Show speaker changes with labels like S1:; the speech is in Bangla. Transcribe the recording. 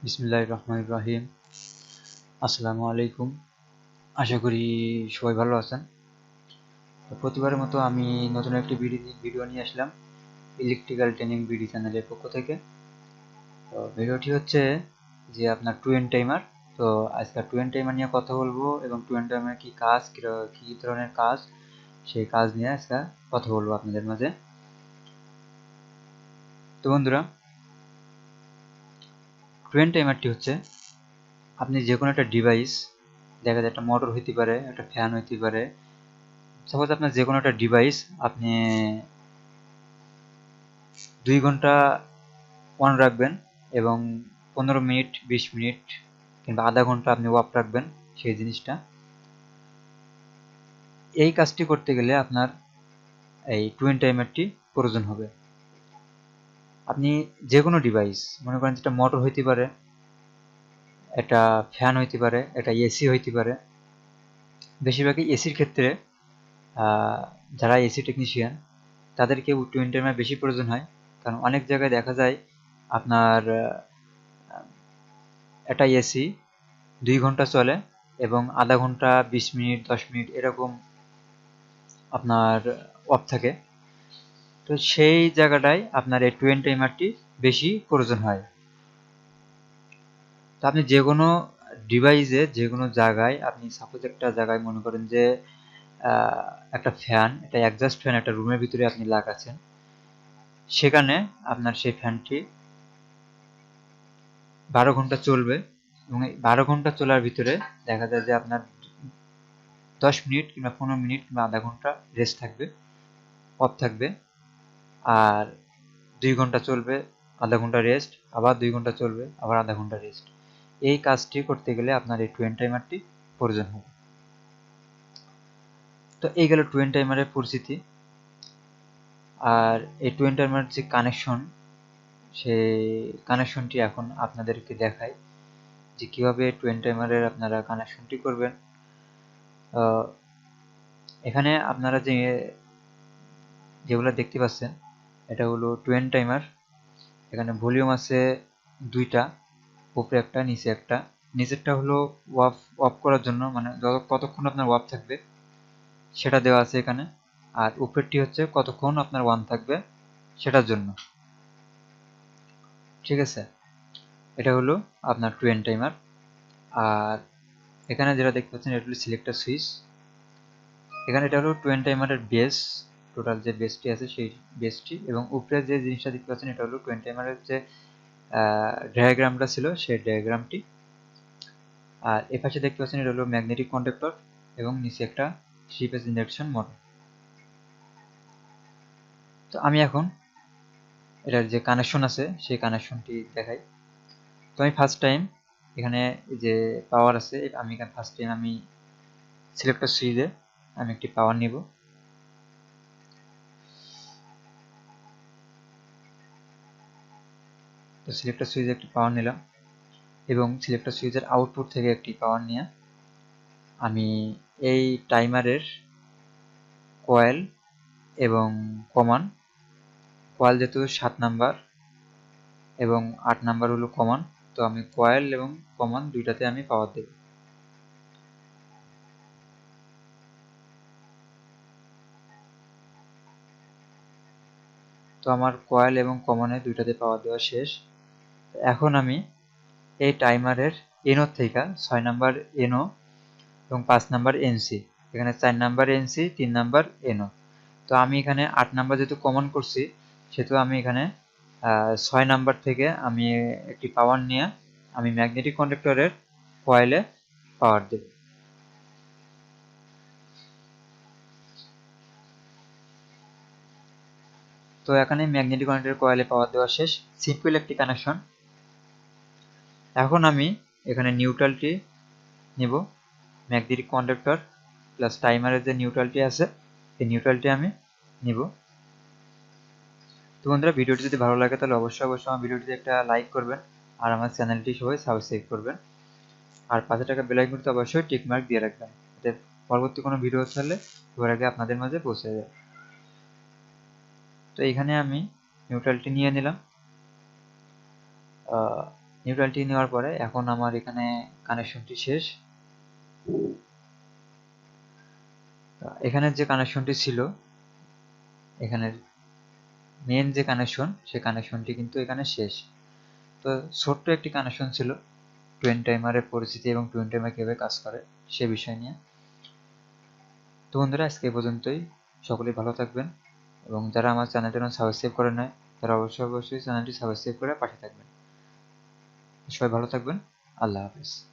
S1: বিসমিল্লাহির রহমানির রহিম। আসসালামু আলাইকুম। আশা করি সবাই ভালো আছেন। তো প্রতিবারের মতো আমি নতুন একটি ভিডিও নিয়ে আসলাম ইলেকট্রিক্যাল ট্রেনিং বিডি চ্যানেলের পক্ষ থেকে। তো ভিডিওটি হচ্ছে যে আপনার টু এন্ড টাইমার। তো আজকে টু এন্ড টাইমার নিয়ে কথা বলবো এবং টু এন্ড টাইমার কি কাজ, কী ধরনের কাজ, সেই কাজ নিয়ে আজকে কথা বলবো আপনাদের মাঝে। তো বন্ধুরা, টু এন্ড টাইমারটি হচ্ছে আপনি যে কোনো একটা ডিভাইস, দেখা যায় একটা মোটর হইতে পারে, একটা ফ্যান হইতে পারে, সাপোজ আপনার যে কোনো একটা ডিভাইস আপনি 2 ঘন্টা অন রাখবেন এবং 15 মিনিট, 20 মিনিট কিংবা আধা ঘন্টা আপনি অফ রাখবেন সেই জিনিসটা। এই কাজটি করতে গেলে আপনার এই টু এন্ড টাইমারটি প্রয়োজন হবে। আপনি যে কোনো ডিভাইস, মনে করেন যেটা মোটর হইতে পারে, একটা ফ্যান হইতে পারে, একটা এসি হইতে পারে। বেশিরভাগই এসির ক্ষেত্রে যারা এসি টেকনিশিয়ান তাদেরকে টু এন্ড টাইমার বেশি প্রয়োজন হয়। কারণ অনেক জায়গায় দেখা যায় আপনার একটা এসি 2 ঘন্টা চলে এবং আধা ঘন্টা, 20 মিনিট, 10 মিনিট এরকম আপনার অফ থাকে। তো সেই জায়গাটায় আপনার এই টু এন্ড টাইমারটি বেশি প্রয়োজন হয়। তো আপনি যে কোনো ডিভাইসে, যে কোনো জায়গায়, আপনি সাপোজ একটা জায়গায় মনে করেন যে একটা ফ্যান, একটা এক্সস্ট ফ্যান একটা রুমের ভিতরে আপনি লাগাচ্ছেন, সেখানে আপনার সেই ফ্যানটি 12 ঘন্টা চলবে এবং এই 12 ঘন্টা চলার ভিতরে দেখা যায় যে আপনার 10 মিনিট কিংবা 15 মিনিট কিংবা আধা ঘন্টা রেস্ট থাকবে, অফ থাকবে। আর 2 ঘন্টা চলবে, আধা ঘন্টা রেস্ট, আবার 2 ঘন্টা চলবে, আবার আধা ঘন্টা রেস্ট। এই কাজটি করতে গেলে আপনার এই টু এন্ড টাইমারটি প্রয়োজন হবে। তো এই গেল টু এন্ড টাইমারের পরিস্থিতি। আর এই টু এন্ড টাইমার যে কানেকশন, সেই কানেকশনটি এখন আপনাদেরকে দেখাই যে কীভাবে টু এন্ড টাইমারের আপনারা কানেকশনটি করবেন। এখানে আপনারা যেগুলো দেখতে পাচ্ছেন, এটা হলো টু এন্ড টাইমার। এখানে ভলিউম আছে 2টা, উপরে একটা, নিচে একটা। নিচেরটা হলো অফ অফ করার জন্য, মানে কতক্ষণ আপনার অফ থাকবে সেটা দেওয়া আছে এখানে। আর উপরেরটি হচ্ছে কতক্ষণ আপনার ওয়ান থাকবে সেটার জন্য। ঠিক আছে, এটা হলো আপনার টু এন্ড টাইমার। আর এখানে যেটা দেখতে পাচ্ছেন এটা হলো সিলেক্টর সুইচ। এখানে এটা হলো টু এন্ড টাইমারের বেস, টোটাল যে বেসটি আছে সেই বেসটি, এবং উপরে যে জিনিসটা দেখতে পাচ্ছেন এটা হলো টু এন্ড টাইমারের যে ডায়াগ্রামটা ছিল সেই ডায়াগ্রামটি। আর এপাশে দেখতে পাচ্ছেন এটা হলো ম্যাগনেটিক কন্ডাক্টর এবং নিচে একটা 3 ফেজ ইন্ডাকশন মোটর। তো আমি এখন এটার যে কানেকশন আছে সেই কানেকশনটি দেখাই। তো আমি ফার্স্ট টাইম এখানে যে পাওয়ার আছে, আমি এখানে ফার্স্ট টাইম আমি সিলেক্টর সুইচে আমি একটি পাওয়ার নিব। তো সিলেক্টর সুইচে একটি পাওয়ার নিলাম এবং সিলেক্টর সুইচের আউটপুট থেকে একটি পাওয়ার নিয়ে আমি এই টাইমারের কয়েল এবং কমান, কয়েল যেহেতু 7 নাম্বার এবং 8 নাম্বার হলো কমান, তো আমি কয়েল এবং কমান দুইটাতে আমি পাওয়ার দেব। তো আমার কয়েল এবং কমনে দুইটাতে পাওয়ার দেওয়া শেষ। এখন আমি এই টাইমারের এনও থেকে 6 নাম্বার এনও এবং 5 নাম্বার এনসি, এখানে 4 নাম্বার এনসি, 3 নাম্বার এনও। তো আমি এখানে 8 নাম্বার যেহেতু কমন করছি, সেহেতু আমি এখানে 6 নাম্বার থেকে আমি একটি পাওয়ার নিয়ে আমি ম্যাগনেটিক কন্ডাক্টরের কয়েলে পাওয়ার দেব। তো এখানে ম্যাগনেটিক কন্ডাক্টরের কয়েলে পাওয়ার দেওয়া শেষ, সিম্পল একটি কানেকশন। এখন আমি এখানে নিউট্রালটি নিব, ম্যাগনেটিক কন্ডাক্টর প্লাস টাইমারের যে নিউট্রালটি আছে এই নিউট্রালটি আমি নিব। তো বন্ধুরা, ভিডিওটি যদি ভালো লাগে তাহলে অবশ্যই আমার ভিডিওটিতে একটা লাইক করবেন আর আমার চ্যানেলটি সবাই সাবস্ক্রাইব করবেন। আর পাশে টাকা বেল আইকনটি অবশ্যই টিক মার্ক দিয়ে রাখবেন, যাতে পরবর্তী কোনো ভিডিও ছাড়লে সবার আগে আপনাদের মাঝে পৌঁছে যায়। তো এখানে আমি নিউট্রালটি নিয়ে নিলাম। নিউট্রালিটি নেওয়ার পরে এখন আমার এখানে কানেকশনটি শেষ। এখানে যে কানেকশনটি ছিল, এখানের মেন যে কানেকশন, সেই কানেকশনটি কিন্তু এখানে শেষ। তো ছোট্ট একটি কানেকশন ছিল টুইন টাইমারের পরিস্থিতি এবং টুইন টাইমার কীভাবে কাজ করে সে বিষয় নিয়ে। তো বন্ধুরা, আজকে এই পর্যন্তই। সকলেই ভালো থাকবেন এবং যারা আমার চ্যানেলটি সাবস্ক্রাইব করে নেয় তারা অবশ্যই চ্যানেলটি সাবস্ক্রাইব করে পাশে থাকবেন। সবাই ভালো থাকবেন। আল্লাহ হাফেজ।